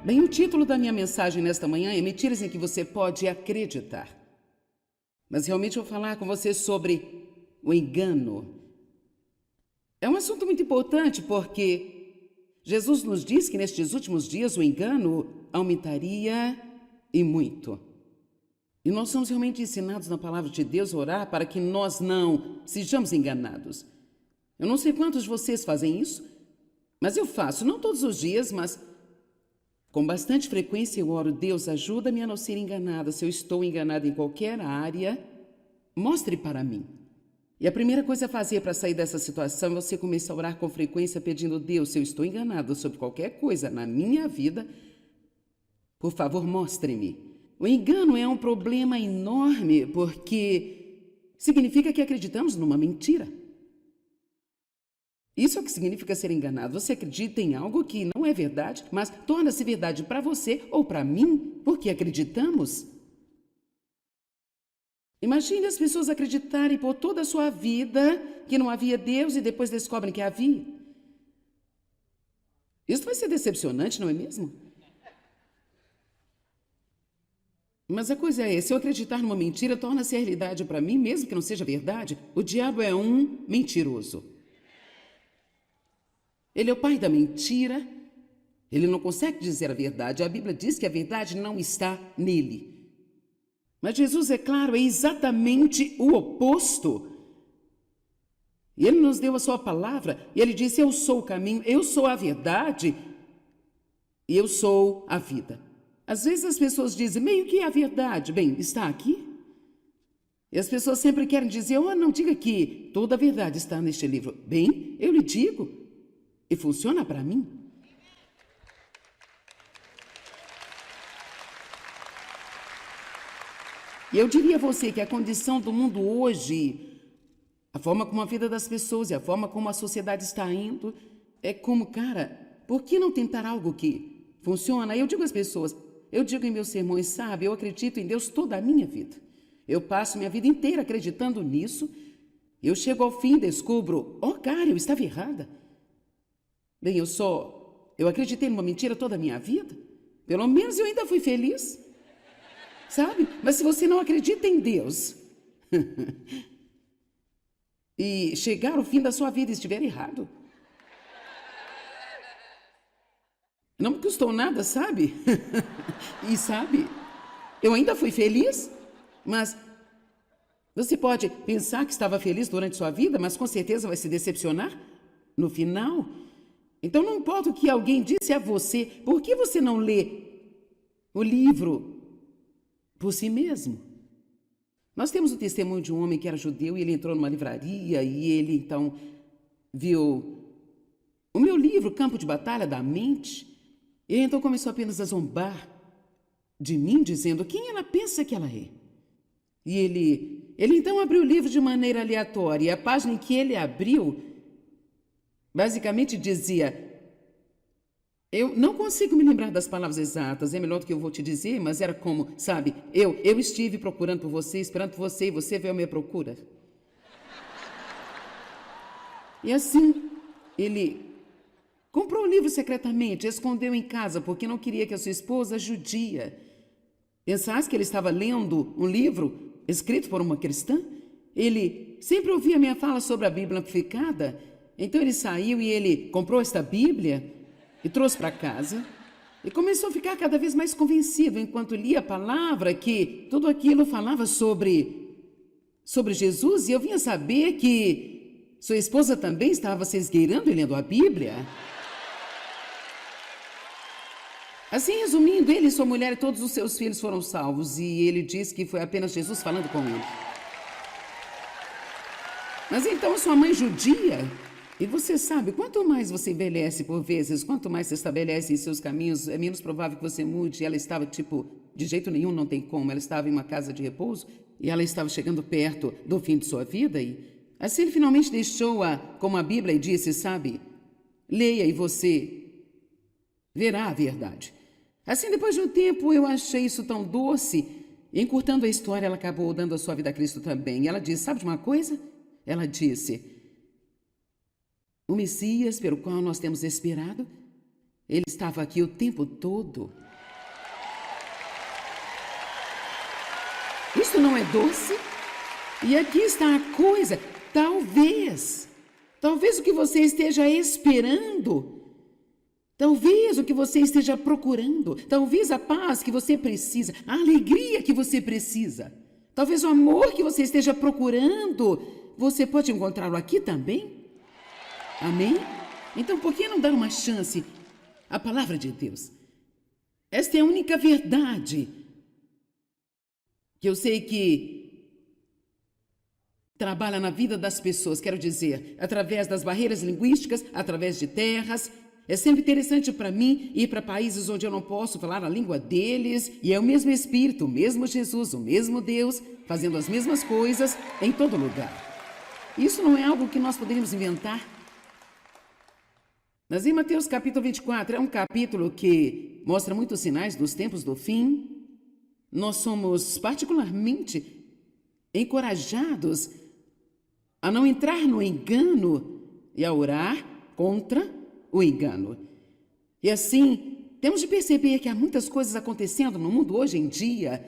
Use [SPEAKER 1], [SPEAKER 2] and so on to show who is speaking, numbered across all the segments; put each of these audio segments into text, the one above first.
[SPEAKER 1] Bem, o título da minha mensagem nesta manhã é Mentiras em que você pode acreditar. Mas realmente eu vou falar com você sobre o engano. É um assunto muito importante porque Jesus nos diz que nestes últimos dias o engano aumentaria e muito. E nós somos realmente ensinados na palavra de Deus a orar para que nós não sejamos enganados. Eu não sei quantos de vocês fazem isso, mas eu faço, não todos os dias, mas com bastante frequência eu oro: Deus, ajuda-me a não ser enganada. Se eu estou enganada em qualquer área, mostre para mim. E a primeira coisa a fazer para sair dessa situação é você começar a orar com frequência pedindo: Deus, se eu estou enganada sobre qualquer coisa na minha vida, por favor, mostre-me. O engano é um problema enorme porque significa que acreditamos numa mentira. Isso é o que significa ser enganado. Você acredita em algo que não é verdade, mas torna-se verdade para você ou para mim porque acreditamos. Imagine as pessoas acreditarem por toda a sua vida que não havia Deus e depois descobrem que havia. Isso vai ser decepcionante, não é mesmo? Mas a coisa é, se eu acreditar numa mentira, torna-se a realidade para mim, mesmo que não seja verdade. O diabo é um mentiroso. Ele é o pai da mentira. Ele não consegue dizer a verdade. A Bíblia diz que a verdade não está nele. Mas Jesus, é claro, é exatamente o oposto. E ele nos deu a sua palavra. E ele disse: eu sou o caminho, eu sou a verdade e eu sou a vida. Às vezes as pessoas dizem: meio que é a verdade. Bem, está aqui. E as pessoas sempre querem dizer: oh, não diga que toda a verdade está neste livro. Bem, eu lhe digo. E funciona para mim. E eu diria a você que a condição do mundo hoje, a forma como a vida das pessoas e a forma como a sociedade está indo, é como, cara, por que não tentar algo que funciona? Eu digo às pessoas, eu digo em meus sermões, sabe, eu acredito em Deus toda a minha vida. Eu passo minha vida inteira acreditando nisso. Eu chego ao fim e descubro, oh, cara, eu estava errada. Bem, eu acreditei numa mentira toda a minha vida. Pelo menos eu ainda fui feliz. Sabe? Mas se você não acredita em Deus e chegar ao fim da sua vida e estiver errado, não me custou nada, sabe? E sabe, eu ainda fui feliz, mas você pode pensar que estava feliz durante sua vida, mas com certeza vai se decepcionar no final. Então não importa o que alguém disse a você, por que você não lê o livro por si mesmo? Nós temos o testemunho de um homem que era judeu e ele entrou numa livraria e ele então viu o meu livro, Campo de Batalha da Mente. E então começou apenas a zombar de mim, dizendo: quem ela pensa que ela é? E ele então abriu o livro de maneira aleatória. E a página em que ele abriu basicamente dizia, eu não consigo me lembrar das palavras exatas, é melhor do que eu vou te dizer, mas era como, sabe, eu estive procurando por você, esperando por você, e você veio à minha procura. E assim, ele comprou o livro secretamente, escondeu em casa, porque não queria que a sua esposa judia pensasse que ele estava lendo um livro escrito por uma cristã. Ele sempre ouvia minha fala sobre a Bíblia amplificada. Então ele saiu e ele comprou esta Bíblia e trouxe para casa e começou a ficar cada vez mais convencido enquanto lia a palavra que tudo aquilo falava sobre Jesus. E eu vinha saber que sua esposa também estava se esgueirando e lendo a Bíblia. Assim, resumindo, ele, sua mulher e todos os seus filhos foram salvos e ele diz que foi apenas Jesus falando com ele. Mas então sua mãe judia. E você sabe, quanto mais você envelhece por vezes, quanto mais se estabelece em seus caminhos, é menos provável que você mude. Ela estava de jeito nenhum, não tem como. Ela estava em uma casa de repouso e ela estava chegando perto do fim de sua vida. E assim ele finalmente deixou-a como a Bíblia e disse, sabe, leia e você verá a verdade. Assim, depois de um tempo, eu achei isso tão doce. E encurtando a história, ela acabou dando a sua vida a Cristo também. E ela disse, sabe de uma coisa? Ela disse, o Messias pelo qual nós temos esperado, Ele estava aqui o tempo todo. Isso não é doce? E aqui está a coisa. Talvez o que você esteja esperando, talvez o que você esteja procurando, talvez a paz que você precisa, a alegria que você precisa, talvez o amor que você esteja procurando, você pode encontrá-lo aqui também? Amém? Então, por que não dar uma chance à palavra de Deus? Esta é a única verdade que eu sei que trabalha na vida das pessoas, quero dizer, através das barreiras linguísticas, através de terras. É sempre interessante para mim ir para países onde eu não posso falar a língua deles, e é o mesmo Espírito, o mesmo Jesus, o mesmo Deus, fazendo as mesmas coisas em todo lugar. Isso não é algo que nós poderíamos inventar. Mas em Mateus capítulo 24, é um capítulo que mostra muitos sinais dos tempos do fim. Nós somos particularmente encorajados a não entrar no engano e a orar contra o engano. E assim, temos de perceber que há muitas coisas acontecendo no mundo hoje em dia,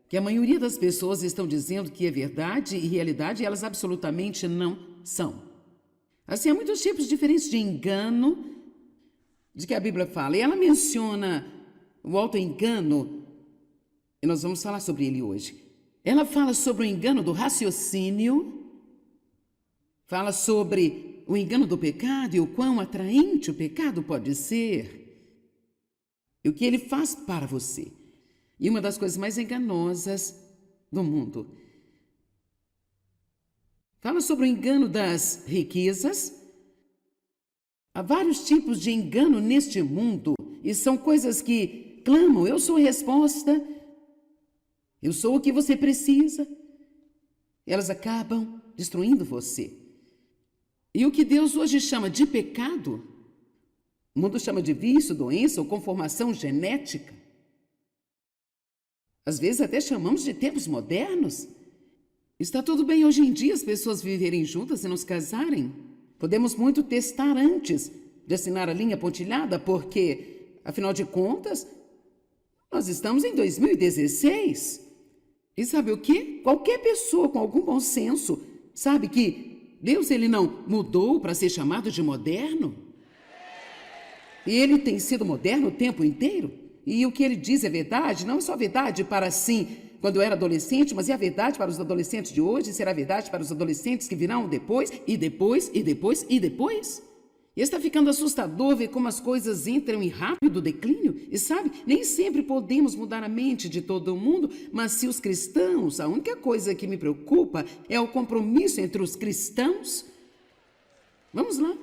[SPEAKER 1] que a maioria das pessoas estão dizendo que é verdade e realidade, e elas absolutamente não são. Assim, há muitos tipos diferentes de engano de que a Bíblia fala. E ela menciona o auto-engano, e nós vamos falar sobre ele hoje. Ela fala sobre o engano do raciocínio, fala sobre o engano do pecado e o quão atraente o pecado pode ser, e o que ele faz para você. E uma das coisas mais enganosas do mundo. Fala sobre o engano das riquezas. Há vários tipos de engano neste mundo, e são coisas que clamam: eu sou a resposta, eu sou o que você precisa. Elas acabam destruindo você. E o que Deus hoje chama de pecado, o mundo chama de vício, doença ou conformação genética. Às vezes até chamamos de tempos modernos. Está tudo bem hoje em dia as pessoas viverem juntas e não se casarem. Podemos muito testar antes de assinar a linha pontilhada, porque, afinal de contas, nós estamos em 2016. E sabe o quê? Qualquer pessoa com algum bom senso sabe que Deus, ele não mudou para ser chamado de moderno. E ele tem sido moderno o tempo inteiro. E o que ele diz é verdade, não é só verdade para sim, quando eu era adolescente, mas é a verdade para os adolescentes de hoje, será verdade para os adolescentes que virão depois, e depois, e depois, e depois. E está ficando assustador ver como as coisas entram em rápido declínio. E sabe, nem sempre podemos mudar a mente de todo mundo, mas se os cristãos, a única coisa que me preocupa é o compromisso entre os cristãos. Vamos lá.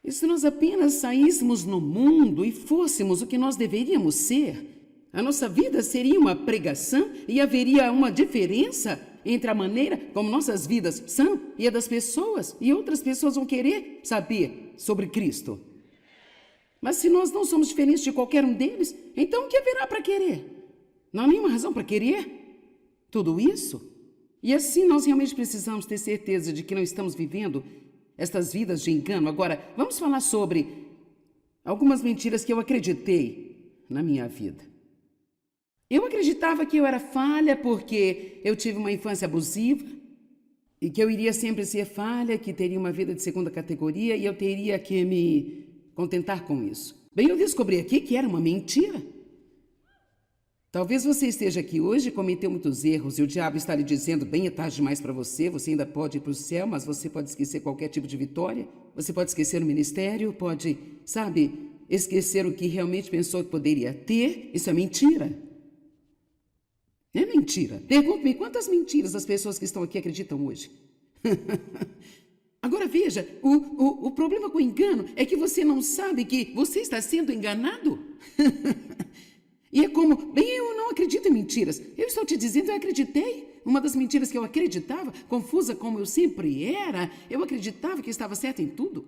[SPEAKER 1] E se nós apenas saíssemos no mundo e fôssemos o que nós deveríamos ser, a nossa vida seria uma pregação e haveria uma diferença entre a maneira como nossas vidas são e a das pessoas, e outras pessoas vão querer saber sobre Cristo. Mas se nós não somos diferentes de qualquer um deles, então o que haverá para querer? Não há nenhuma razão para querer tudo isso. E assim nós realmente precisamos ter certeza de que não estamos vivendo estas vidas de engano. Agora, vamos falar sobre algumas mentiras que eu acreditei na minha vida. Eu acreditava que eu era falha porque eu tive uma infância abusiva e que eu iria sempre ser falha, que teria uma vida de segunda categoria e eu teria que me contentar com isso. Bem, eu descobri aqui que era uma mentira. Talvez você esteja aqui hoje e cometeu muitos erros e o diabo está lhe dizendo: bem, é tarde demais para você, você ainda pode ir para o céu, mas você pode esquecer qualquer tipo de vitória, você pode esquecer o ministério, pode, sabe, esquecer o que realmente pensou que poderia ter. Isso é mentira. É mentira. Pergunte-me quantas mentiras as pessoas que estão aqui acreditam hoje. Agora veja, o problema com o engano é que você não sabe que você está sendo enganado. E é como, bem, eu não acredito em mentiras. Eu estou te dizendo, eu acreditei. Uma das mentiras que eu acreditava, confusa como eu sempre era, eu acreditava que estava certa em tudo.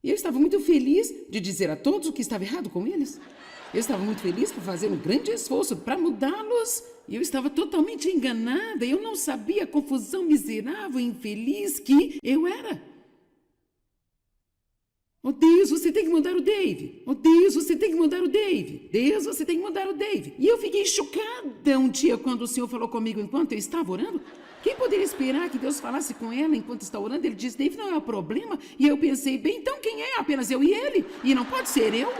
[SPEAKER 1] E eu estava muito feliz de dizer a todos o que estava errado com eles. Eu estava muito feliz por fazer um grande esforço para mudá-los. E eu estava totalmente enganada. Eu não sabia a confusão miserável e infeliz que eu era. Oh Deus, você tem que mudar o Dave. Oh Deus, você tem que mudar o Dave. Deus, você tem que mudar o Dave. E eu fiquei chocada um dia quando o Senhor falou comigo enquanto eu estava orando. Quem poderia esperar que Deus falasse com ela enquanto está orando? Ele disse, Dave, não é o problema. E eu pensei, bem, então quem é? Apenas eu e ele. E não pode ser eu.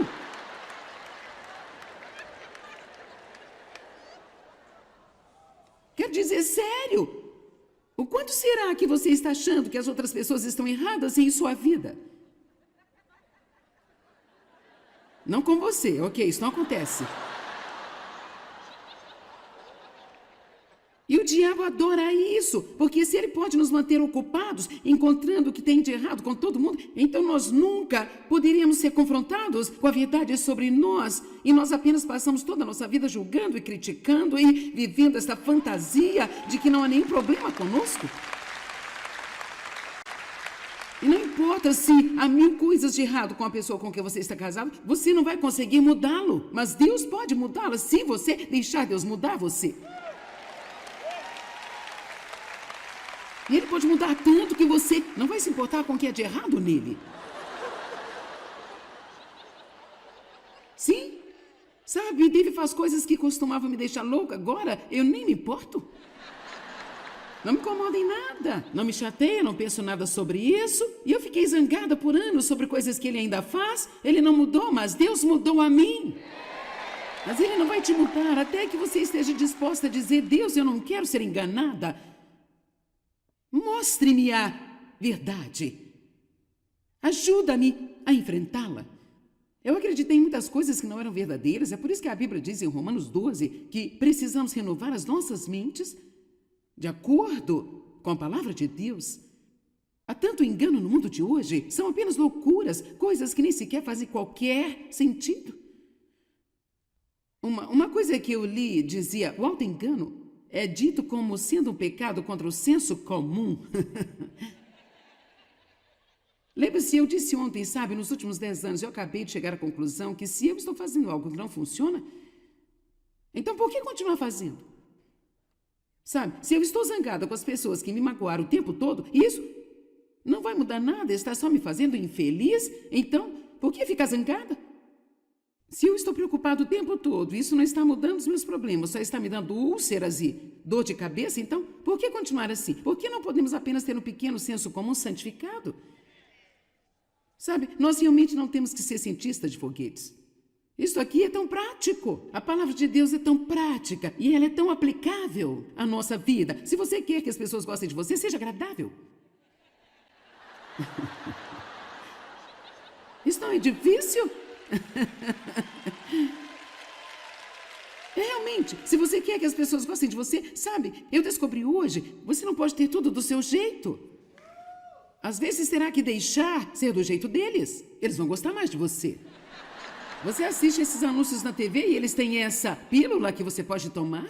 [SPEAKER 1] Quer dizer, sério. O quanto será que você está achando que as outras pessoas estão erradas em sua vida? Não com você, ok, isso não acontece. E o diabo adora isso, porque se ele pode nos manter ocupados, encontrando o que tem de errado com todo mundo, então nós nunca poderíamos ser confrontados com a verdade sobre nós. E nós apenas passamos toda a nossa vida julgando e criticando e vivendo essa fantasia de que não há nenhum problema conosco. E não importa se há 1000 coisas de errado com a pessoa com quem você está casado, você não vai conseguir mudá-lo. Mas Deus pode mudá-la se você deixar Deus mudar você. E Ele pode mudar tanto que você não vai se importar com o que é de errado nele. Sim, sabe, Dave faz coisas que costumavam me deixar louca. Agora eu nem me importo. Não me incomoda em nada, não me chateia, não penso nada sobre isso. E eu fiquei zangada por anos sobre coisas que ele ainda faz. Ele não mudou, mas Deus mudou a mim. Mas Ele não vai te mudar até que você esteja disposta a dizer, Deus, eu não quero ser enganada. Mostre-me a verdade. Ajuda-me a enfrentá-la. Eu acreditei em muitas coisas que não eram verdadeiras. É por isso que a Bíblia diz em Romanos 12 que precisamos renovar as nossas mentes de acordo com a palavra de Deus. Há tanto engano no mundo de hoje, são apenas loucuras, coisas que nem sequer fazem qualquer sentido. Uma coisa que eu li dizia, o auto-engano é dito como sendo um pecado contra o senso comum. Lembre-se, eu disse ontem, sabe, nos últimos 10 anos eu acabei de chegar à conclusão que se eu estou fazendo algo que não funciona, então por que continuar fazendo? Sabe, se eu estou zangada com as pessoas que me magoaram o tempo todo, isso não vai mudar nada, está só me fazendo infeliz, então, por que ficar zangada? Se eu estou preocupado o tempo todo, isso não está mudando os meus problemas, só está me dando úlceras e dor de cabeça, então, por que continuar assim? Por que não podemos apenas ter um pequeno senso comum santificado? Sabe, nós realmente não temos que ser cientistas de foguetes. Isso aqui é tão prático. A palavra de Deus é tão prática e ela é tão aplicável à nossa vida. Se você quer que as pessoas gostem de você, seja agradável. Isso não é difícil? Realmente, se você quer que as pessoas gostem de você, sabe, eu descobri hoje, você não pode ter tudo do seu jeito. Às vezes terá que deixar ser do jeito deles. Eles vão gostar mais de você. Você assiste esses anúncios na TV e eles têm essa pílula que você pode tomar.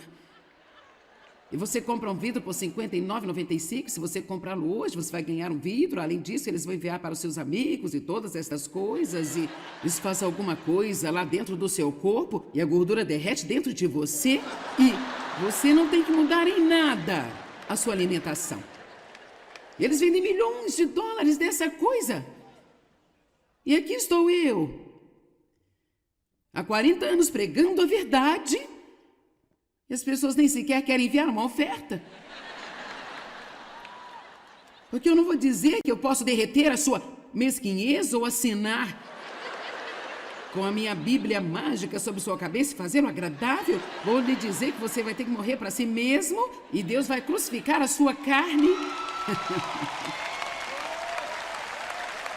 [SPEAKER 1] E você compra um vidro por R$ 59,95. Se você comprá-lo hoje, você vai ganhar um vidro. Além disso, eles vão enviar para os seus amigos e todas essas coisas. E isso faz alguma coisa lá dentro do seu corpo. E a gordura derrete dentro de você. E você não tem que mudar em nada a sua alimentação. Eles vendem milhões de dólares dessa coisa. E aqui estou eu. Há 40 anos pregando a verdade e as pessoas nem sequer querem enviar uma oferta. Porque eu não vou dizer que eu posso derreter a sua mesquinhez ou assinar com a minha Bíblia mágica sobre sua cabeça e fazer o agradável. Vou lhe dizer que você vai ter que morrer para si mesmo e Deus vai crucificar a sua carne.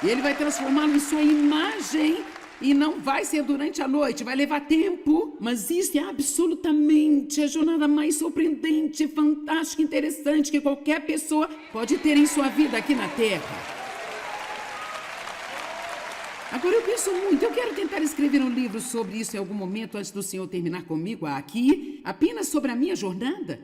[SPEAKER 1] E Ele vai transformá-lo em sua imagem. E não vai ser durante a noite, vai levar tempo, mas isso é absolutamente a jornada mais surpreendente, fantástica, interessante que qualquer pessoa pode ter em sua vida aqui na Terra. Agora eu penso muito, eu quero tentar escrever um livro sobre isso em algum momento antes do Senhor terminar comigo aqui, apenas sobre a minha jornada.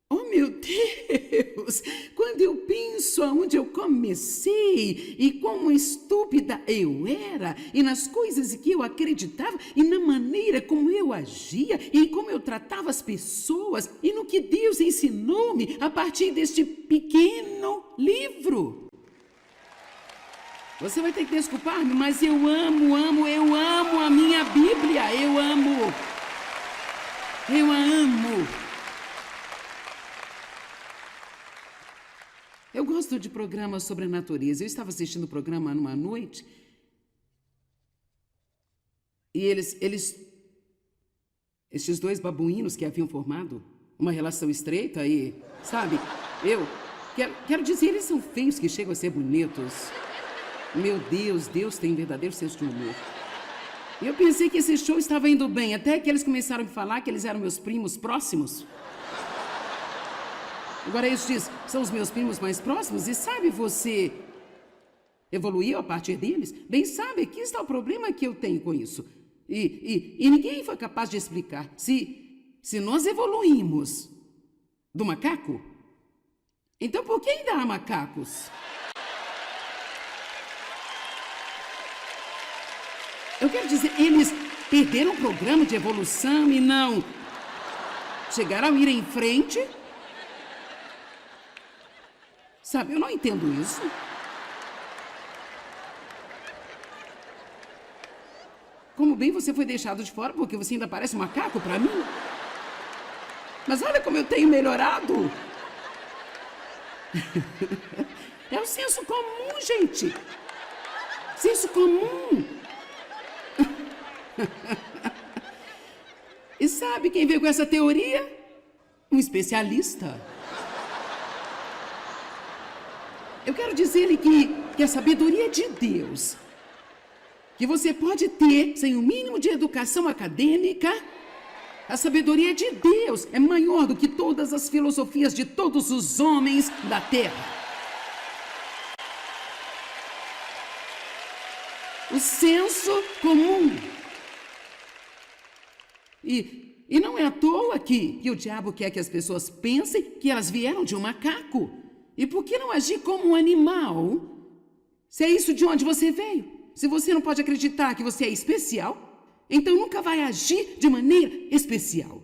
[SPEAKER 1] Oh meu Deus, quando eu penso aonde eu comecei e como estúpida eu era, e nas coisas que eu acreditava, e na maneira como eu agia, e como eu tratava as pessoas, e no que Deus ensinou-me a partir deste pequeno livro. Você vai ter que desculpar-me, mas eu amo a minha Bíblia, eu amo. Eu gosto de programas sobre a natureza. Eu estava assistindo o programa numa noite e estes dois babuínos que haviam formado uma relação estreita e, sabe, eu quero dizer, eles são feios que chegam a ser bonitos. Meu Deus, Deus tem um verdadeiro senso de humor. Eu pensei que esse show estava indo bem, até que eles começaram a me falar que eles eram meus primos próximos. Agora eles dizem, são os meus primos mais próximos, e sabe, você evoluiu a partir deles? Bem, sabe, aqui está o problema que eu tenho com isso. E ninguém foi capaz de explicar. Se nós evoluímos do macaco, então por que ainda há macacos? Eu quero dizer, eles perderam o programa de evolução e não chegaram a ir em frente? Sabe, eu não entendo isso. Como bem você foi deixado de fora porque você ainda parece um macaco para mim? Mas olha como eu tenho melhorado. É o senso comum, gente. Senso comum. E sabe quem veio com essa teoria? Um especialista. Eu quero dizer-lhe que a sabedoria de Deus, que você pode ter sem o mínimo de educação acadêmica, a sabedoria de Deus é maior do que todas as filosofias de todos os homens da terra. O senso comum. E não é à toa que o diabo quer que as pessoas pensem que elas vieram de um macaco. E por que não agir como um animal? Se é isso de onde você veio. Se você não pode acreditar que você é especial, então nunca vai agir de maneira especial.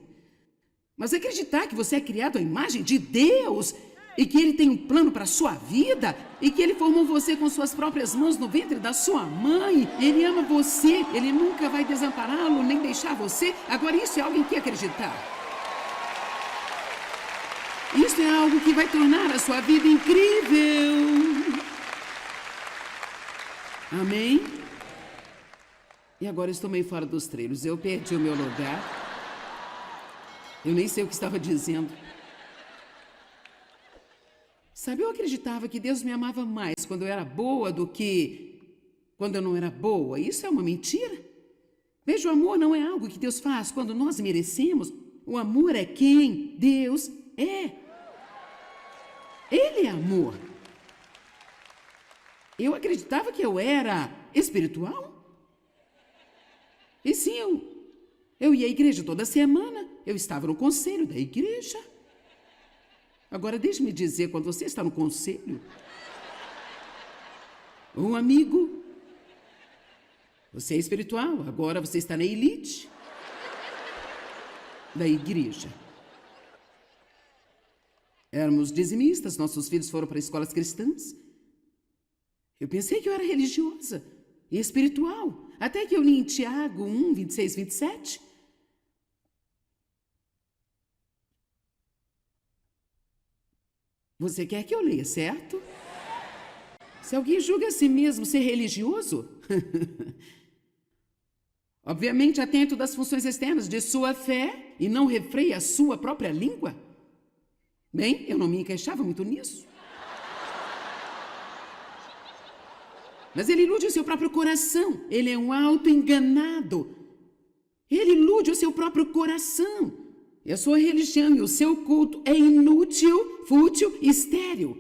[SPEAKER 1] Mas acreditar que você é criado à imagem de Deus e que Ele tem um plano para a sua vida e que Ele formou você com suas próprias mãos no ventre da sua mãe, Ele ama você, Ele nunca vai desampará-lo nem deixar você. Agora isso é algo em que acreditar. Isso é algo que vai tornar a sua vida incrível. Amém? E agora eu estou meio fora dos trilhos. Eu perdi o meu lugar. Eu nem sei o que estava dizendo. Sabe, eu acreditava que Deus me amava mais quando eu era boa do que quando eu não era boa. Isso é uma mentira. Veja, o amor não é algo que Deus faz quando nós merecemos. O amor é quem Deus é. Ele é amor. Eu acreditava que eu era espiritual. E sim, eu ia à igreja toda semana. Eu estava no conselho da igreja. Agora, deixe-me dizer, quando você está no conselho, um amigo, você é espiritual, agora você está na elite da igreja. Éramos dizimistas, nossos filhos foram para escolas cristãs. Eu pensei que eu era religiosa e espiritual, até que eu li em Tiago 1, 26, 27. Você quer que eu leia, certo? Se alguém julga a si mesmo ser religioso, obviamente atento das funções externas de sua fé e não refreia a sua própria língua. Bem, eu não me encaixava muito nisso. Mas ele ilude o seu próprio coração. Ele é um auto-enganado. Ele ilude o seu próprio coração. E a sua religião e o seu culto é inútil, fútil e estéril.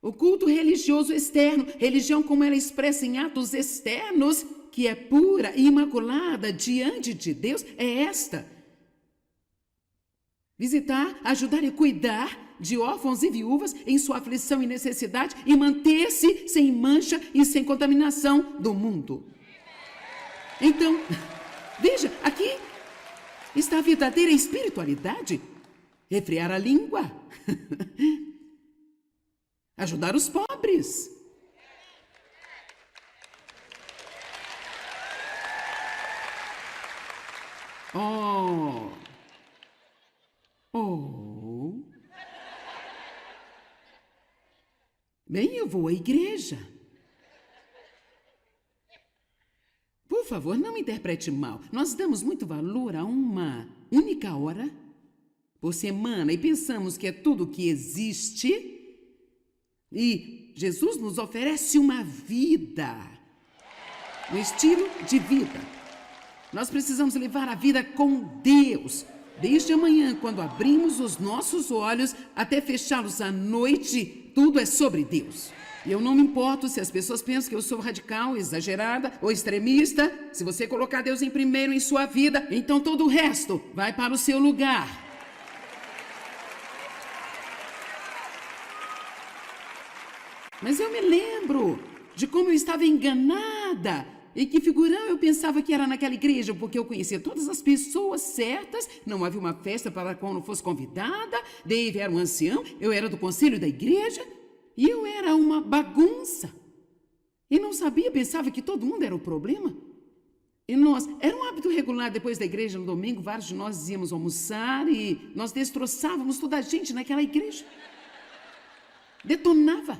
[SPEAKER 1] O culto religioso externo, religião como ela é expressa em atos externos, que é pura e imaculada diante de Deus, é esta. visitar, ajudar e cuidar de órfãos e viúvas em sua aflição e necessidade e manter-se sem mancha e sem contaminação do mundo. Então, veja, aqui está a verdadeira espiritualidade. Refrear a língua. Ajudar os pobres. Oh. Bem, eu vou à igreja. Por favor, não me interprete mal. Nós damos muito valor a uma única hora por semana e pensamos que é tudo que existe. E Jesus nos oferece uma vida, um estilo de vida. Nós precisamos levar a vida com Deus. Desde amanhã, quando abrimos os nossos olhos, até fechá-los à noite, tudo é sobre Deus. E eu não me importo se as pessoas pensam que eu sou radical, exagerada ou extremista. Se você colocar Deus em primeiro em sua vida, então todo o resto vai para o seu lugar. Mas eu me lembro de como eu estava enganada e que figurão eu pensava que era naquela igreja, porque eu conhecia todas as pessoas certas, não havia uma festa para a qual não fosse convidada, Dave era um ancião, eu era do conselho da igreja e eu era uma bagunça. E não sabia, pensava que todo mundo era o problema. E era um hábito regular depois da igreja no domingo, vários de nós íamos almoçar e nós destroçávamos toda a gente naquela igreja. Detonava.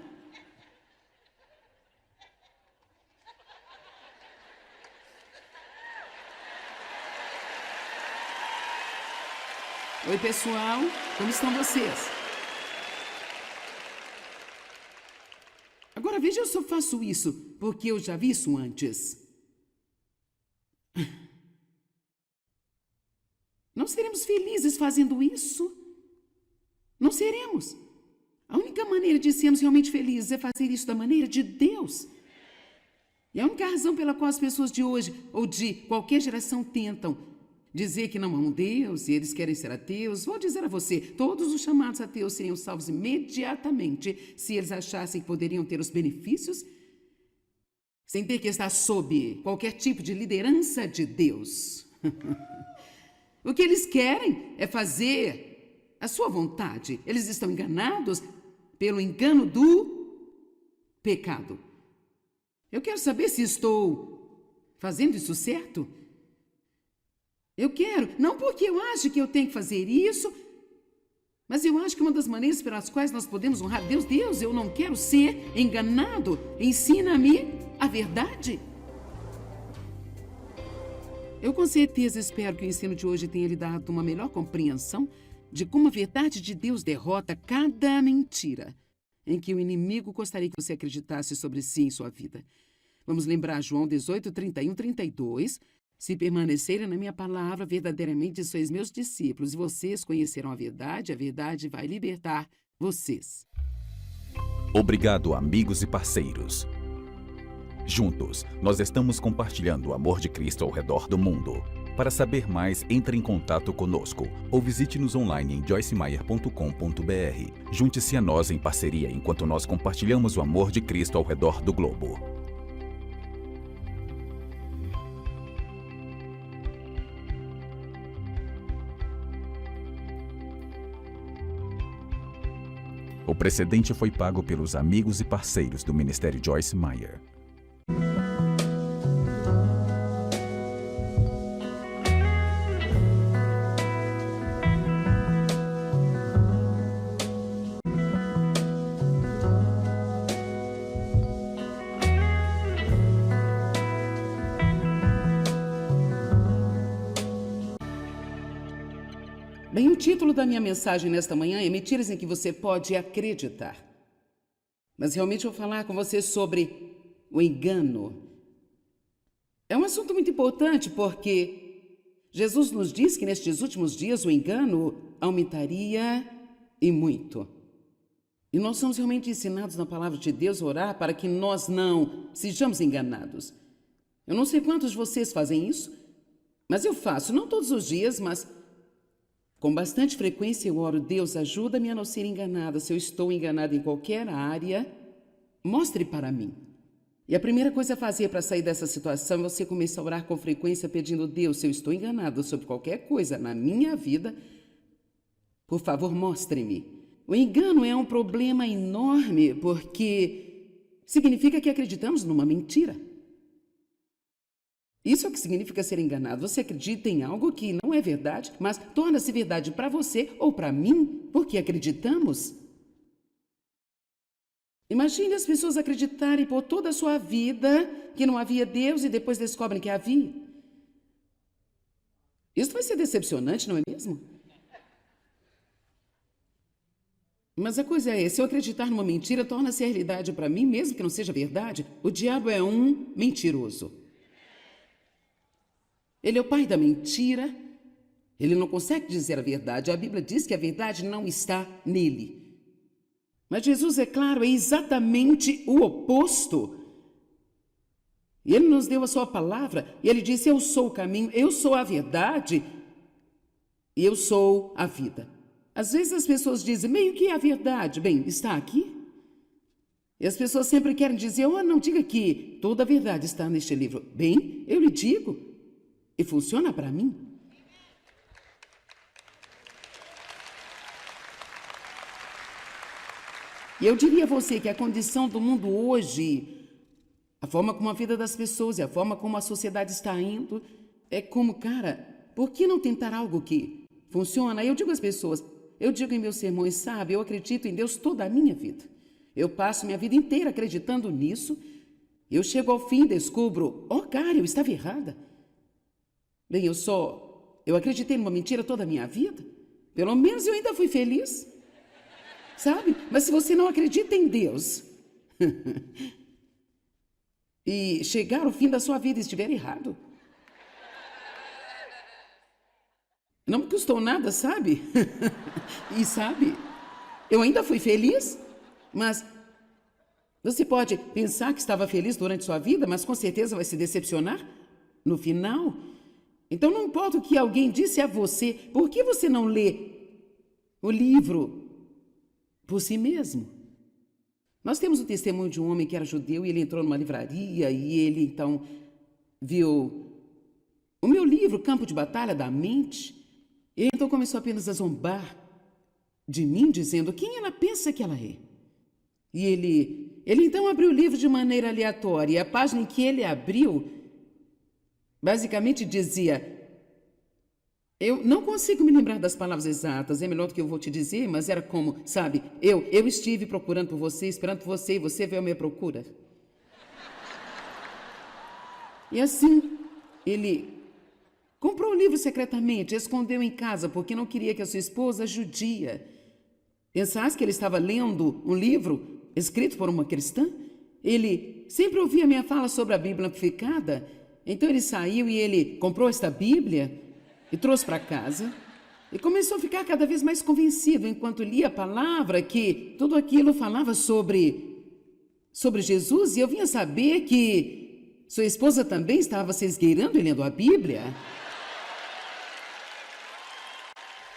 [SPEAKER 1] Oi, pessoal, como estão vocês? Agora veja, eu só faço isso porque eu já vi isso antes. Não seremos felizes fazendo isso? Não seremos. A única maneira de sermos realmente felizes é fazer isso da maneira de Deus. E a única razão pela qual as pessoas de hoje ou de qualquer geração tentam dizer que não amam Deus e eles querem ser ateus, vou dizer a você, todos os chamados ateus seriam salvos imediatamente se eles achassem que poderiam ter os benefícios sem ter que estar sob qualquer tipo de liderança de Deus. O que eles querem é fazer a sua vontade. Eles estão enganados pelo engano do pecado. Eu quero saber se estou fazendo isso certo. Eu quero, não porque eu acho que eu tenho que fazer isso, mas eu acho que uma das maneiras pelas quais nós podemos honrar Deus, eu não quero ser enganado. Ensina-me a verdade. Eu com certeza espero que o ensino de hoje tenha lhe dado uma melhor compreensão de como a verdade de Deus derrota cada mentira em que o inimigo gostaria que você acreditasse sobre si em sua vida. Vamos lembrar João 18, 31, 32... Se permanecerem na minha palavra, verdadeiramente sois meus discípulos, e vocês conhecerão a verdade vai libertar vocês.
[SPEAKER 2] Obrigado, amigos e parceiros. Juntos, nós estamos compartilhando o amor de Cristo ao redor do mundo. Para saber mais, entre em contato conosco ou visite-nos online em joycemeyer.com.br. Junte-se a nós em parceria enquanto nós compartilhamos o amor de Cristo ao redor do globo. O precedente foi pago pelos amigos e parceiros do Ministério Joyce Meyer.
[SPEAKER 1] Bem, o título da minha mensagem nesta manhã é Mentiras em que você pode acreditar. Mas realmente eu vou falar com você sobre o engano. É um assunto muito importante porque Jesus nos diz que nestes últimos dias o engano aumentaria e muito. E nós somos realmente ensinados na palavra de Deus a orar para que nós não sejamos enganados. Eu não sei quantos de vocês fazem isso, mas eu faço, não todos os dias, mas Com bastante frequência eu oro: Deus, ajuda-me a não ser enganada. Se eu estou enganada em qualquer área, mostre para mim. E a primeira coisa a fazer para sair dessa situação é você começar a orar com frequência pedindo: Deus, se eu estou enganado sobre qualquer coisa na minha vida, por favor, mostre-me. O engano é um problema enorme porque significa que acreditamos numa mentira. Isso é o que significa ser enganado. Você acredita em algo que não é verdade, mas torna-se verdade para você ou para mim porque acreditamos. Imagine as pessoas acreditarem por toda a sua vida que não havia Deus e depois descobrem que havia. Isso vai ser decepcionante, não é mesmo? Mas a coisa é, se eu acreditar numa mentira, torna-se a realidade para mim, mesmo que não seja verdade. O diabo é um mentiroso. Ele é o pai da mentira. Ele não consegue dizer a verdade. A Bíblia diz que a verdade não está nele. Mas Jesus, é claro, é exatamente o oposto. E ele nos deu a sua palavra. E ele disse: eu sou o caminho, eu sou a verdade e eu sou a vida. Às vezes as pessoas dizem: meio que é a verdade. Bem, está aqui. E as pessoas sempre querem dizer: oh, não diga que toda a verdade está neste livro. Bem, eu lhe digo. E funciona para mim. E eu diria a você que a condição do mundo hoje, a forma como a vida das pessoas e a forma como a sociedade está indo, é como, cara, por que não tentar algo que funciona? Eu digo às pessoas, eu digo em meus sermões, sabe, eu acredito em Deus toda a minha vida. Eu passo minha vida inteira acreditando nisso. Eu chego ao fim e descubro, oh, cara, eu estava errada. Bem, eu acreditei numa mentira toda a minha vida. Pelo menos eu ainda fui feliz. Sabe? Mas se você não acredita em Deus e chegar ao fim da sua vida e estiver errado, não me custou nada, sabe? E sabe, eu ainda fui feliz, mas você pode pensar que estava feliz durante sua vida, mas com certeza vai se decepcionar no final. Então não importa o que alguém disse a você, por que você não lê o livro por si mesmo? Nós temos o testemunho de um homem que era judeu e ele entrou numa livraria e ele então viu o meu livro, Campo de Batalha da Mente. E então começou apenas a zombar de mim, dizendo: quem ela pensa que ela é? E ele então abriu o livro de maneira aleatória. E a página em que ele abriu basicamente dizia: eu não consigo me lembrar das palavras exatas, é melhor do que eu vou te dizer, mas era como, sabe, eu estive procurando por você, esperando por você, e você veio à minha procura. E assim, ele comprou o livro secretamente, escondeu em casa, porque não queria que a sua esposa judia pensasse que ele estava lendo um livro escrito por uma cristã. Ele sempre ouvia minha fala sobre a Bíblia amplificada, então ele saiu e ele comprou esta Bíblia e trouxe para casa e começou a ficar cada vez mais convencido, enquanto lia a palavra, que tudo aquilo falava sobre Jesus. E eu vinha saber que sua esposa também estava se esgueirando e lendo a Bíblia.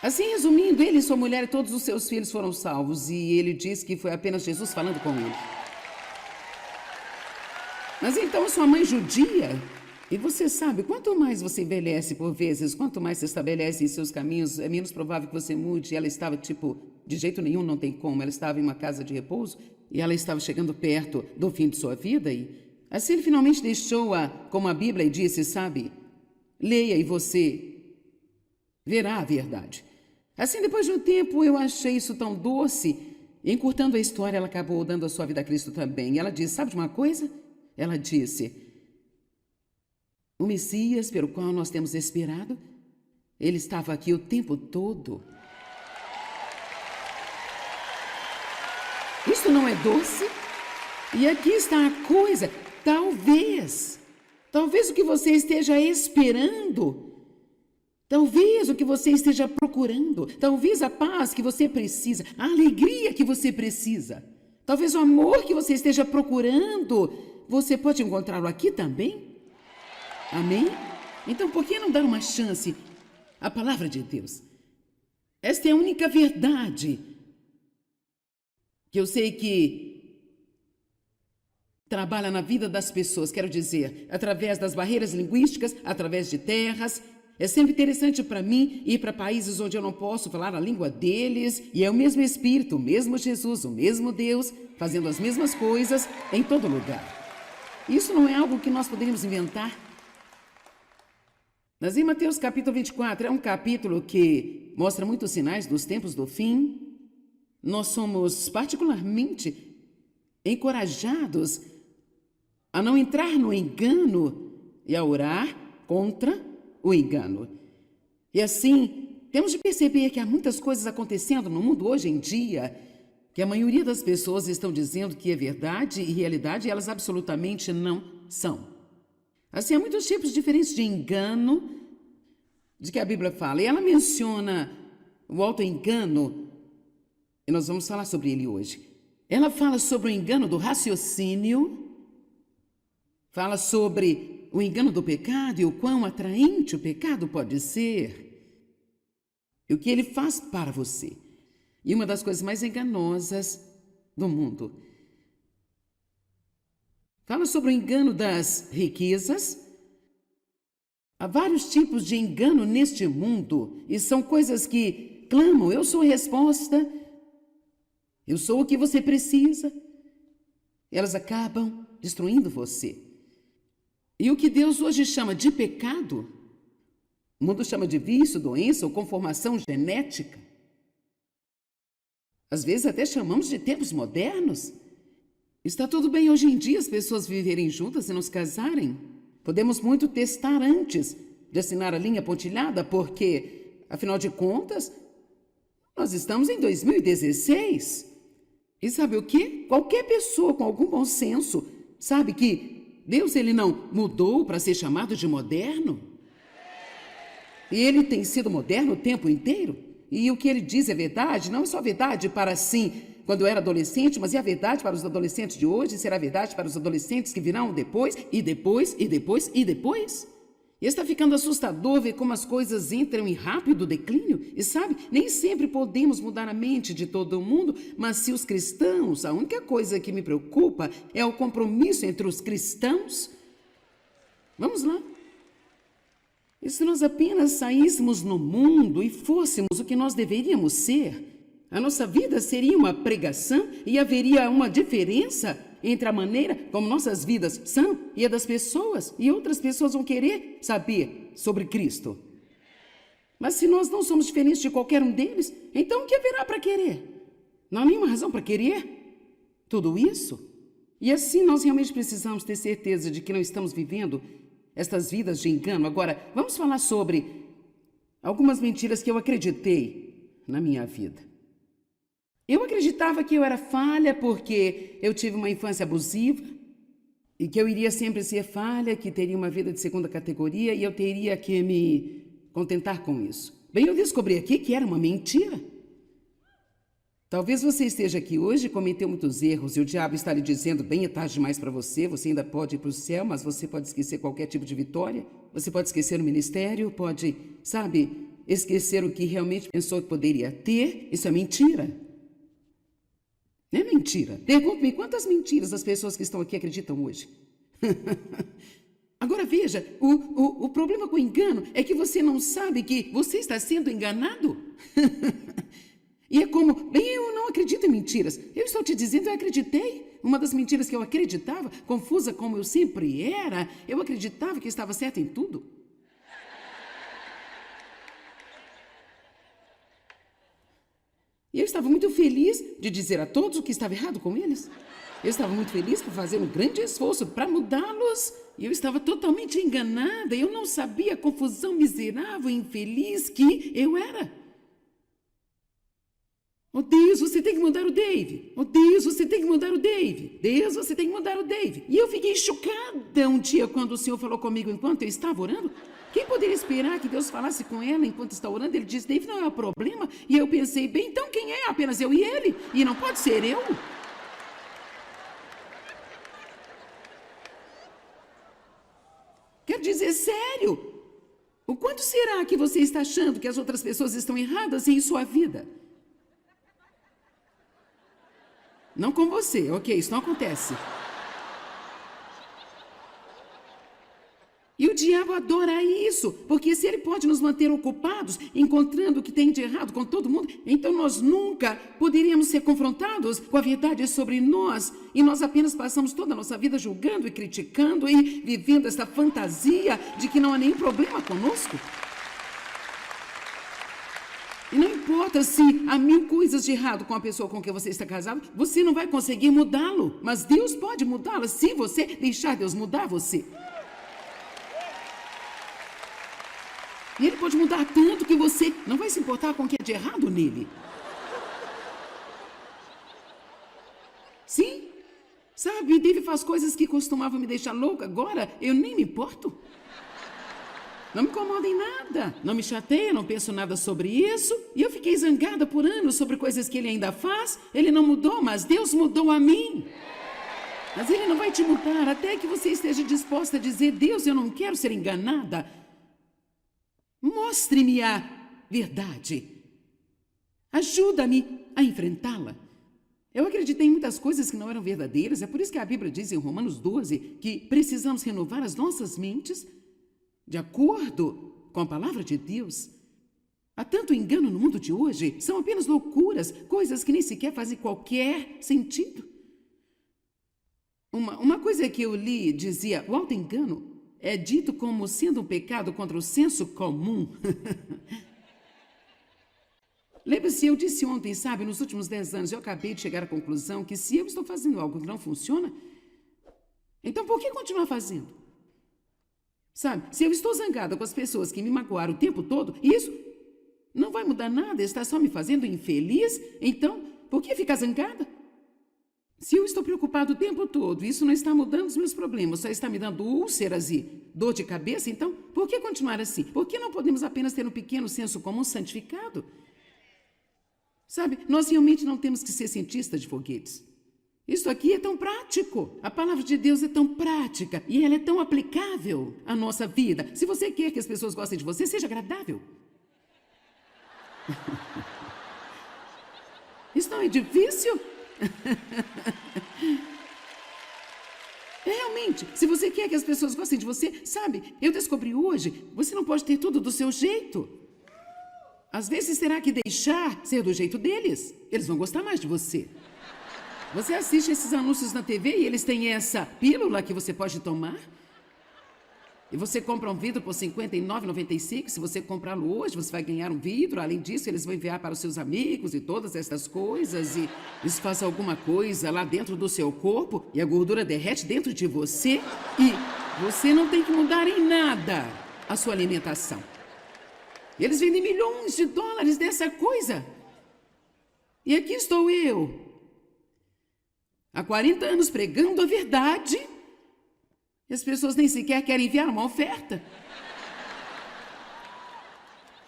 [SPEAKER 1] Assim, resumindo, ele, sua mulher e todos os seus filhos foram salvos, e ele diz que foi apenas Jesus falando com ele. Mas então sua mãe judia. E você sabe, quanto mais você envelhece por vezes, quanto mais se estabelece em seus caminhos, é menos provável que você mude. Ela estava de jeito nenhum, não tem como. Ela estava em uma casa de repouso e ela estava chegando perto do fim de sua vida. E assim ele finalmente deixou-a como a Bíblia e disse, sabe, leia e você verá a verdade. Assim, depois de um tempo, eu achei isso tão doce. E encurtando a história, ela acabou dando a sua vida a Cristo também. E ela disse, sabe de uma coisa? Ela disse: o Messias pelo qual nós temos esperado, ele estava aqui o tempo todo. Isto não é doce? E aqui está a coisa. Talvez o que você esteja esperando, talvez o que você esteja procurando, talvez a paz que você precisa, a alegria que você precisa, talvez o amor que você esteja procurando, você pode encontrá-lo aqui também. Amém? Então, por que não dar uma chance à palavra de Deus? Esta é a única verdade que eu sei que trabalha na vida das pessoas, quero dizer, através das barreiras linguísticas, através de terras. É sempre interessante para mim ir para países onde eu não posso falar a língua deles, e é o mesmo Espírito, o mesmo Jesus, o mesmo Deus, fazendo as mesmas coisas em todo lugar. Isso não é algo que nós poderíamos inventar. Mas em Mateus capítulo 24, é um capítulo que mostra muitos sinais dos tempos do fim. Nós somos particularmente encorajados a não entrar no engano e a orar contra o engano. E assim, temos de perceber que há muitas coisas acontecendo no mundo hoje em dia, que a maioria das pessoas estão dizendo que é verdade e realidade, e elas absolutamente não são. Assim, há muitos tipos diferentes de engano de que a Bíblia fala. E ela menciona o auto-engano, e nós vamos falar sobre ele hoje. Ela fala sobre o engano do raciocínio, fala sobre o engano do pecado e o quão atraente o pecado pode ser, e o que ele faz para você. E uma das coisas mais enganosas do mundo. Fala sobre o engano das riquezas. Há vários tipos de engano neste mundo, e são coisas que clamam: eu sou a resposta, eu sou o que você precisa. Elas acabam destruindo você. E o que Deus hoje chama de pecado, o mundo chama de vício, doença ou conformação genética. Às vezes até chamamos de tempos modernos. Está tudo bem hoje em dia as pessoas viverem juntas e não se casarem. Podemos muito testar antes de assinar a linha pontilhada, porque, afinal de contas, nós estamos em 2016. E sabe o quê? Qualquer pessoa com algum bom senso sabe que Deus ele não mudou para ser chamado de moderno. E ele tem sido moderno o tempo inteiro. E o que ele diz é verdade, não é só verdade para sim, quando eu era adolescente, mas é a verdade para os adolescentes de hoje, será verdade para os adolescentes que virão depois, e depois, e depois, e depois. E está ficando assustador ver como as coisas entram em rápido declínio. E sabe, nem sempre podemos mudar a mente de todo mundo, mas se os cristãos, a única coisa que me preocupa é o compromisso entre os cristãos. Vamos lá. E se nós apenas saíssemos no mundo e fôssemos o que nós deveríamos ser, a nossa vida seria uma pregação e haveria uma diferença entre a maneira como nossas vidas são e a das pessoas, e outras pessoas vão querer saber sobre Cristo. Mas se nós não somos diferentes de qualquer um deles, então o que haverá para querer? Não há nenhuma razão para querer tudo isso. E assim nós realmente precisamos ter certeza de que não estamos vivendo estas vidas de engano. Agora, vamos falar sobre algumas mentiras que eu acreditei na minha vida. Eu acreditava que eu era falha porque eu tive uma infância abusiva e que eu iria sempre ser falha, que teria uma vida de segunda categoria e eu teria que me contentar com isso. Bem, eu descobri aqui que era uma mentira. Talvez você esteja aqui hoje e cometeu muitos erros e o diabo está lhe dizendo: bem, é tarde demais para você, você ainda pode ir para o céu, mas você pode esquecer qualquer tipo de vitória, você pode esquecer o ministério, pode, sabe, esquecer o que realmente pensou que poderia ter. Isso é mentira. Não é mentira. Pergunte-me quantas mentiras as pessoas que estão aqui acreditam hoje. Agora veja, o problema com o engano é que você não sabe que você está sendo enganado. E é como, bem, eu não acredito em mentiras. Eu estou te dizendo, eu acreditei. Uma das mentiras que eu acreditava, confusa como eu sempre era, eu acreditava que estava certa em tudo. E eu estava muito feliz de dizer a todos o que estava errado com eles. Eu estava muito feliz por fazer um grande esforço para mudá-los. E eu estava totalmente enganada. Eu não sabia a confusão miserável e infeliz que eu era. Oh Deus, você tem que mudar o Dave. Oh Deus, você tem que mudar o Dave. Deus, você tem que mudar o Dave. E eu fiquei chocada um dia quando o Senhor falou comigo enquanto eu estava orando. Quem poderia esperar que Deus falasse com ela enquanto está orando? Ele disse: Dave, não é o problema. E eu pensei: bem, então quem é? Apenas eu e ele. E não pode ser eu. Quero dizer, sério. O quanto será que você está achando que as outras pessoas estão erradas em sua vida? Não com você, ok, isso não acontece. E o diabo adora isso, porque se ele pode nos manter ocupados, encontrando o que tem de errado com todo mundo, então nós nunca poderíamos ser confrontados com a verdade sobre nós. E nós apenas passamos toda a nossa vida julgando e criticando e vivendo essa fantasia de que não há nenhum problema conosco. E não importa se há 1000 coisas de errado com a pessoa com quem você está casado, você não vai conseguir mudá-lo. Mas Deus pode mudá-la se você deixar Deus mudar você. E Ele pode mudar tanto que você não vai se importar com o que é de errado nele. Sim, sabe, Dave faz coisas que costumavam me deixar louca, agora eu nem me importo. Não me incomoda em nada, não me chateia, não penso nada sobre isso. E eu fiquei zangada por anos sobre coisas que ele ainda faz. Ele não mudou, mas Deus mudou a mim. Mas Ele não vai te mudar até que você esteja disposta a dizer: Deus, eu não quero ser enganada. Mostre-me a verdade. Ajuda-me a enfrentá-la. Eu acreditei em muitas coisas que não eram verdadeiras. É por isso que a Bíblia diz em Romanos 12 que precisamos renovar as nossas mentes de acordo com a palavra de Deus. Há tanto engano no mundo de hoje. São apenas loucuras, coisas que nem sequer fazem qualquer sentido. Uma coisa que eu li dizia: o auto-engano é dito como sendo um pecado contra o senso comum. Lembre-se, eu disse ontem, sabe, nos últimos 10 anos eu acabei de chegar à conclusão que se eu estou fazendo algo que não funciona, então por que continuar fazendo? Sabe, se eu estou zangada com as pessoas que me magoaram o tempo todo, isso não vai mudar nada, está só me fazendo infeliz, então por que ficar zangada? Se eu estou preocupado o tempo todo, isso não está mudando os meus problemas, só está me dando úlceras e dor de cabeça, então por que continuar assim? Por que não podemos apenas ter um pequeno senso comum santificado? Sabe, nós realmente não temos que ser cientistas de foguetes. Isso aqui é tão prático. A palavra de Deus é tão prática e ela é tão aplicável à nossa vida. Se você quer que as pessoas gostem de você, seja agradável. Isso não é difícil? Realmente, se você quer que as pessoas gostem de você, sabe, eu descobri hoje, você não pode ter tudo do seu jeito. Às vezes terá que deixar ser do jeito deles. Eles vão gostar mais de você. Você assiste esses anúncios na TV e eles têm essa pílula que você pode tomar. E você compra um vidro por R$ 59,95. Se você comprá-lo hoje, você vai ganhar um vidro. Além disso, eles vão enviar para os seus amigos e todas essas coisas. E isso faz alguma coisa lá dentro do seu corpo. E a gordura derrete dentro de você. E você não tem que mudar em nada a sua alimentação. Eles vendem milhões de dólares dessa coisa. E aqui estou eu, há 40 anos pregando a verdade, e as pessoas nem sequer querem enviar uma oferta.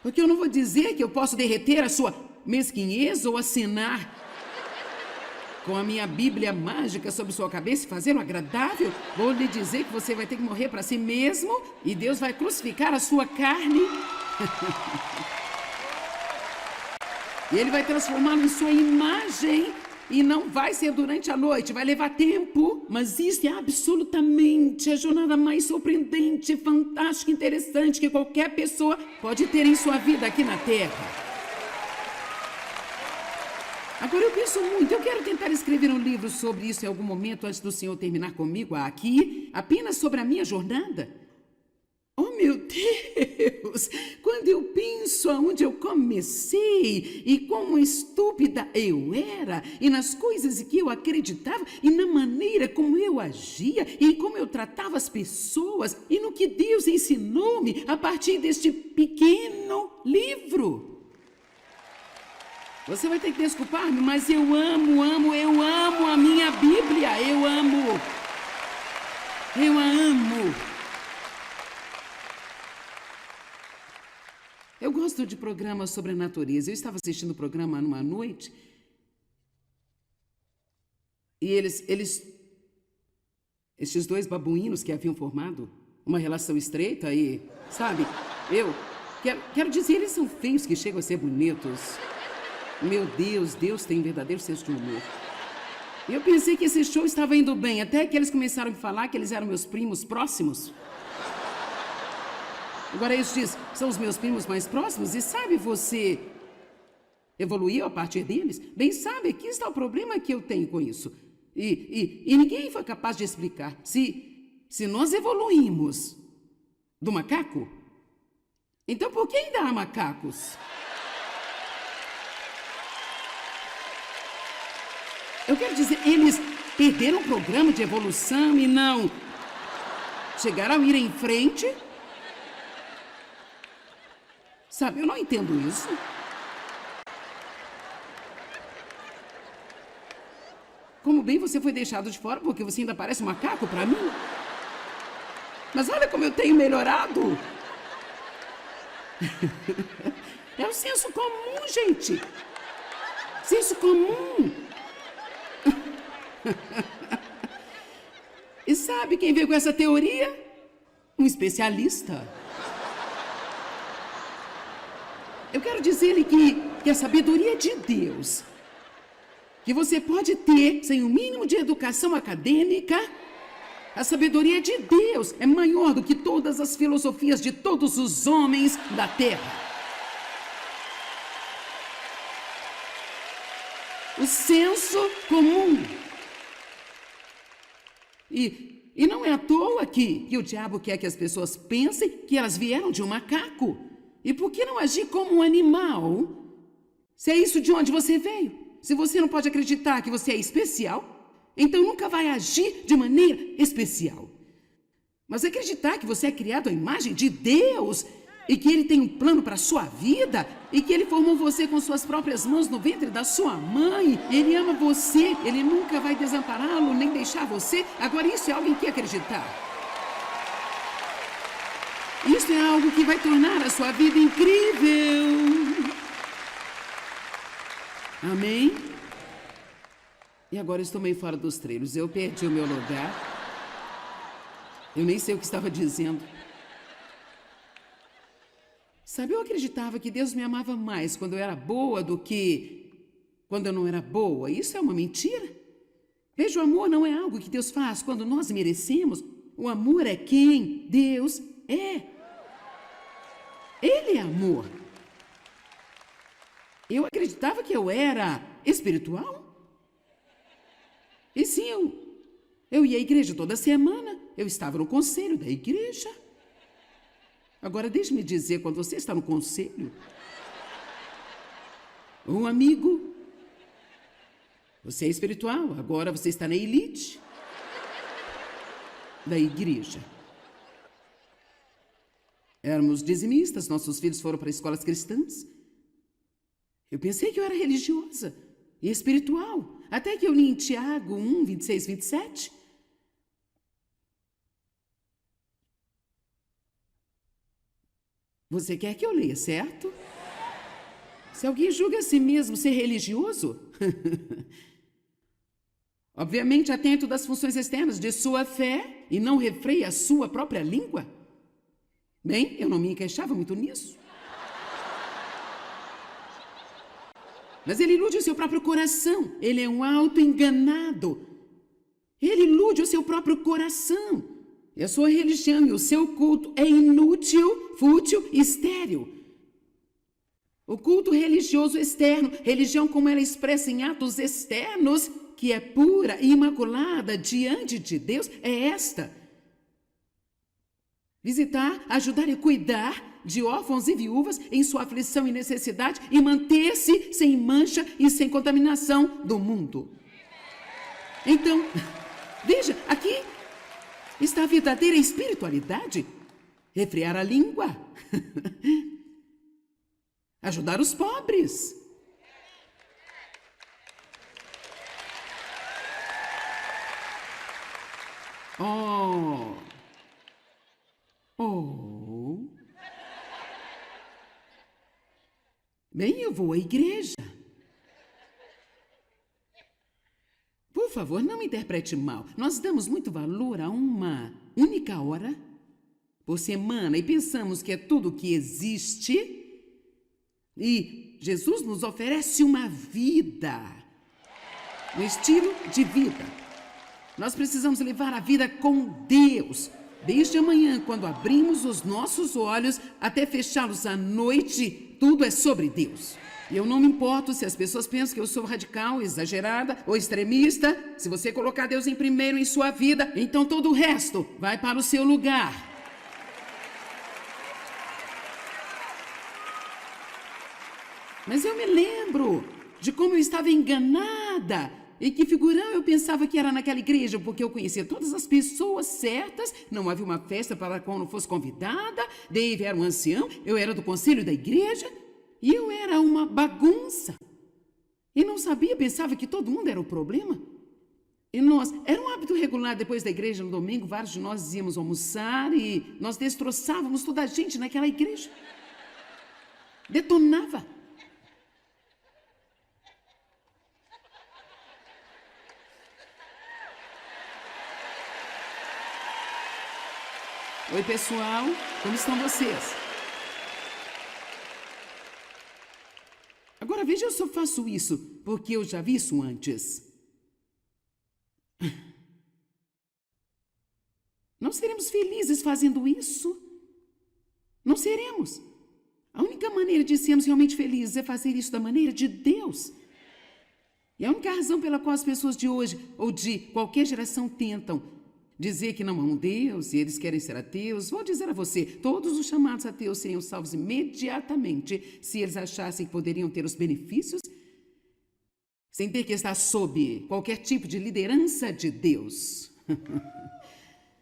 [SPEAKER 1] Porque eu não vou dizer que eu posso derreter a sua mesquinhez ou assinar com a minha Bíblia mágica sobre sua cabeça e fazer o agradável. Vou lhe dizer que você vai ter que morrer para si mesmo e Deus vai crucificar a sua carne. E Ele vai transformá-lo em sua imagem. E não vai ser durante a noite, vai levar tempo. Mas isso é absolutamente a jornada mais surpreendente, fantástica, interessante que qualquer pessoa pode ter em sua vida aqui na Terra. Agora eu penso muito, eu quero tentar escrever um livro sobre isso em algum momento antes do Senhor terminar comigo aqui, apenas sobre a minha jornada. Oh, meu Deus! Quando eu penso aonde eu comecei e como estúpida eu era e nas coisas que eu acreditava e na maneira como eu agia e como eu tratava as pessoas e no que Deus ensinou-me a partir deste pequeno livro. Você vai ter que desculpar-me, mas eu amo a minha Bíblia. Eu amo. Eu gosto de programas sobre a natureza. Eu estava assistindo o programa numa noite e estes dois babuínos que haviam formado uma relação estreita e, sabe, Eu quero dizer, eles são feios que chegam a ser bonitos. Meu Deus, Deus tem um verdadeiro senso de humor. Eu pensei que esse show estava indo bem, até que eles começaram a me falar que eles eram meus primos próximos. Agora eles dizem, são os meus primos mais próximos, e sabe, você evoluiu a partir deles? Bem, sabe, aqui está o problema que eu tenho com isso. E ninguém foi capaz de explicar. Se nós evoluímos do macaco, então por que ainda há macacos? Eu quero dizer, eles perderam o programa de evolução e não chegaram a ir em frente? Sabe, eu não entendo isso. Como bem você foi deixado de fora porque você ainda parece um macaco para mim? Mas olha como eu tenho melhorado. É o senso comum, gente. Senso comum. E sabe quem veio com essa teoria? Um especialista. Eu quero dizer-lhe que a sabedoria de Deus, que você pode ter sem o mínimo de educação acadêmica, a sabedoria de Deus é maior do que todas as filosofias de todos os homens da terra. O senso comum. E não é à toa que o diabo quer que as pessoas pensem que elas vieram de um macaco. E por que não agir como um animal? Se é isso de onde você veio. Se você não pode acreditar que você é especial, então nunca vai agir de maneira especial. Mas acreditar que você é criado à imagem de Deus e que Ele tem um plano para a sua vida e que Ele formou você com suas próprias mãos no ventre da sua mãe, Ele ama você, Ele nunca vai desampará-lo nem deixar você. Agora isso é algo em que acreditar. Isso é algo que vai tornar a sua vida incrível. Amém? E agora eu estou meio fora dos trilhos. Eu perdi o meu lugar. Eu nem sei o que estava dizendo. Sabe, eu acreditava que Deus me amava mais quando eu era boa do que quando eu não era boa. Isso é uma mentira. Veja, o amor não é algo que Deus faz quando nós merecemos. O amor é quem Deus é. Ele é amor. Eu acreditava que eu era espiritual. E sim, eu ia à igreja toda semana. Eu estava no conselho da igreja. Agora, deixe-me dizer, quando você está no conselho, um amigo, você é espiritual, agora você está na elite da igreja. Éramos dizimistas, nossos filhos foram para escolas cristãs. Eu pensei que eu era religiosa e espiritual, até que eu li em Tiago 1, 26, 27. Você quer que eu leia, certo? Se alguém julga a si mesmo ser religioso, obviamente atento das funções externas de sua fé e não refreia a sua própria língua. Bem, eu não me encaixava muito nisso. Mas ele ilude o seu próprio coração. Ele é um auto-enganado. Ele ilude o seu próprio coração. E a sua religião e o seu culto é inútil, fútil e estéril. O culto religioso externo, religião como ela é expressa em atos externos, que é pura e imaculada diante de Deus, é esta: visitar, ajudar e cuidar de órfãos e viúvas em sua aflição e necessidade e manter-se sem mancha e sem contaminação do mundo. Então, veja, aqui está a verdadeira espiritualidade. Refrear a língua. Ajudar os pobres. Oh. Bem, eu vou à igreja. Por favor, não me interprete mal. Nós damos muito valor a uma única hora por semana e pensamos que é tudo que existe, e Jesus nos oferece uma vida, um estilo de vida. Nós precisamos levar a vida com Deus, desde amanhã, quando abrimos os nossos olhos, até fechá-los à noite, tudo é sobre Deus. E eu não me importo se as pessoas pensam que eu sou radical, exagerada ou extremista. Se você colocar Deus em primeiro em sua vida, então todo o resto vai para o seu lugar. Mas eu me lembro de como eu estava enganada e que figurão eu pensava que era naquela igreja, porque eu conhecia todas as pessoas certas, não havia uma festa para a qual não fosse convidada, Dave era um ancião, eu era do conselho da igreja e eu era uma bagunça. E não sabia, pensava que todo mundo era o problema. E era um hábito regular depois da igreja no domingo, vários de nós íamos almoçar e nós destroçávamos toda a gente naquela igreja. Detonava. Oi, pessoal, como estão vocês? Agora veja, eu só faço isso porque eu já vi isso antes. Não seremos felizes fazendo isso. Não seremos. A única maneira de sermos realmente felizes é fazer isso da maneira de Deus. E a única razão pela qual as pessoas de hoje ou de qualquer geração tentam dizer que não amam Deus e eles querem ser ateus, vou dizer a você, todos os chamados ateus seriam salvos imediatamente se eles achassem que poderiam ter os benefícios sem ter que estar sob qualquer tipo de liderança de Deus.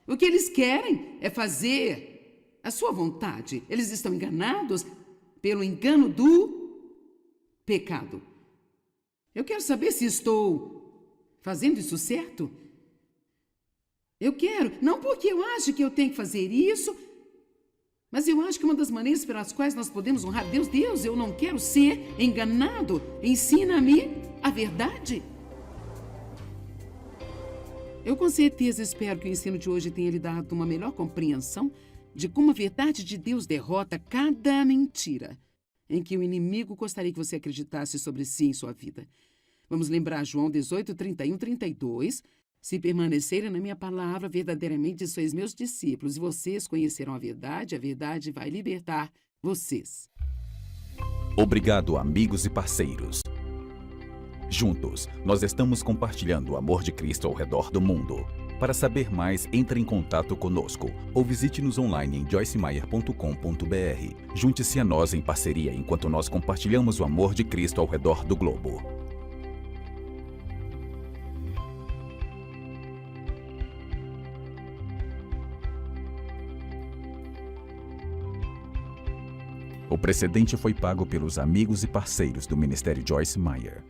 [SPEAKER 1] O que eles querem é fazer a sua vontade. Eles estão enganados pelo engano do pecado. Eu quero saber se estou fazendo isso certo. Eu quero, não porque eu acho que eu tenho que fazer isso, mas eu acho que uma das maneiras pelas quais nós podemos honrar Deus, eu não quero ser enganado. Ensina-me a verdade. Eu com certeza espero que o ensino de hoje tenha lhe dado uma melhor compreensão de como a verdade de Deus derrota cada mentira em que o inimigo gostaria que você acreditasse sobre si em sua vida. Vamos lembrar João 18, 31, 32... Se permanecerem na minha palavra, verdadeiramente sois meus discípulos, e vocês conhecerão a verdade vai libertar vocês.
[SPEAKER 2] Obrigado, amigos e parceiros. Juntos, nós estamos compartilhando o amor de Cristo ao redor do mundo. Para saber mais, entre em contato conosco ou visite-nos online em joycemeyer.com.br. Junte-se a nós em parceria enquanto nós compartilhamos o amor de Cristo ao redor do globo. O precedente foi pago pelos amigos e parceiros do Ministério Joyce Meyer.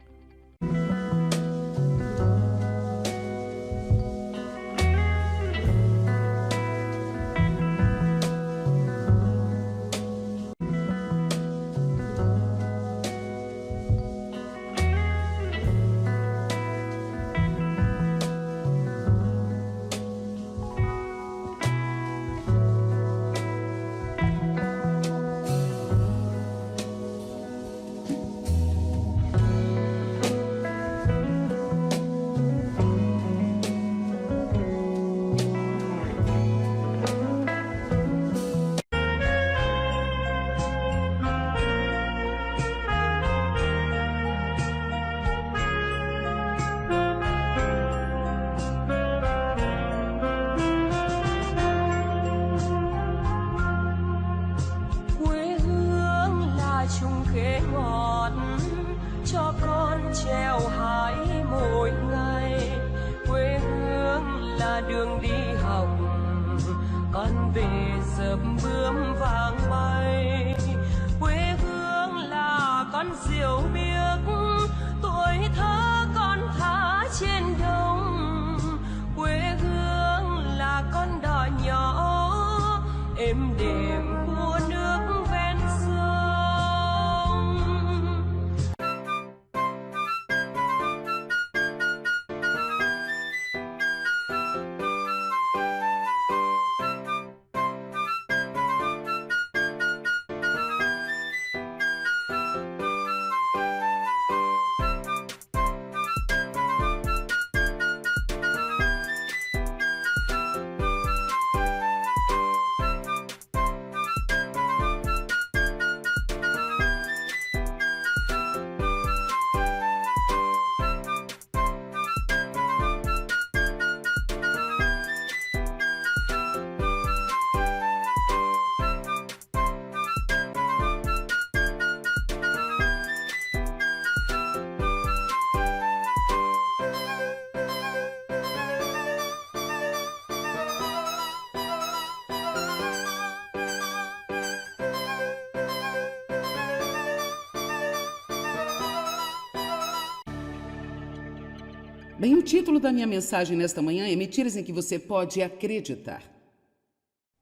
[SPEAKER 1] Bem, o título da minha mensagem nesta manhã é Mentiras em que você pode acreditar.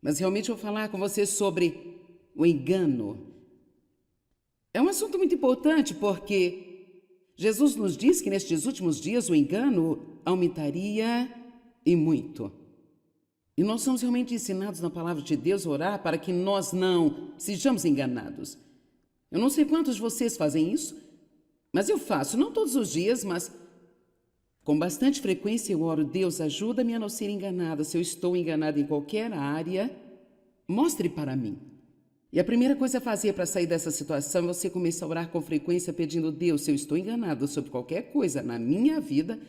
[SPEAKER 1] Mas realmente eu vou falar com você sobre o engano. É um assunto muito importante porque Jesus nos diz que nestes últimos dias o engano aumentaria e muito. E nós somos realmente ensinados na palavra de Deus a orar para que nós não sejamos enganados. Eu não sei quantos de vocês fazem isso, mas eu faço, não todos os dias, mas com bastante frequência eu oro: Deus, ajuda-me a não ser enganada. Se eu estou enganada em qualquer área, mostre para mim. E a primeira coisa a fazer para sair dessa situação é você começar a orar com frequência pedindo: Deus, se eu estou enganado sobre qualquer coisa na minha vida,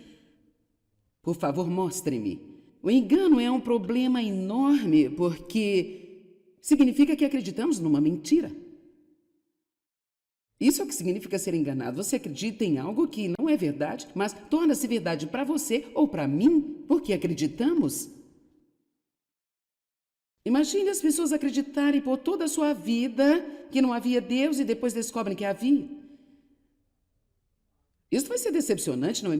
[SPEAKER 1] por favor, mostre-me. O engano é um problema enorme porque significa que acreditamos numa mentira. Isso é o que significa ser enganado. Você acredita em algo que não é verdade, mas torna-se verdade para você ou para mim porque acreditamos. Imagine as pessoas acreditarem por toda a sua vida que não havia Deus e depois descobrem que havia. Isso vai ser decepcionante, não é?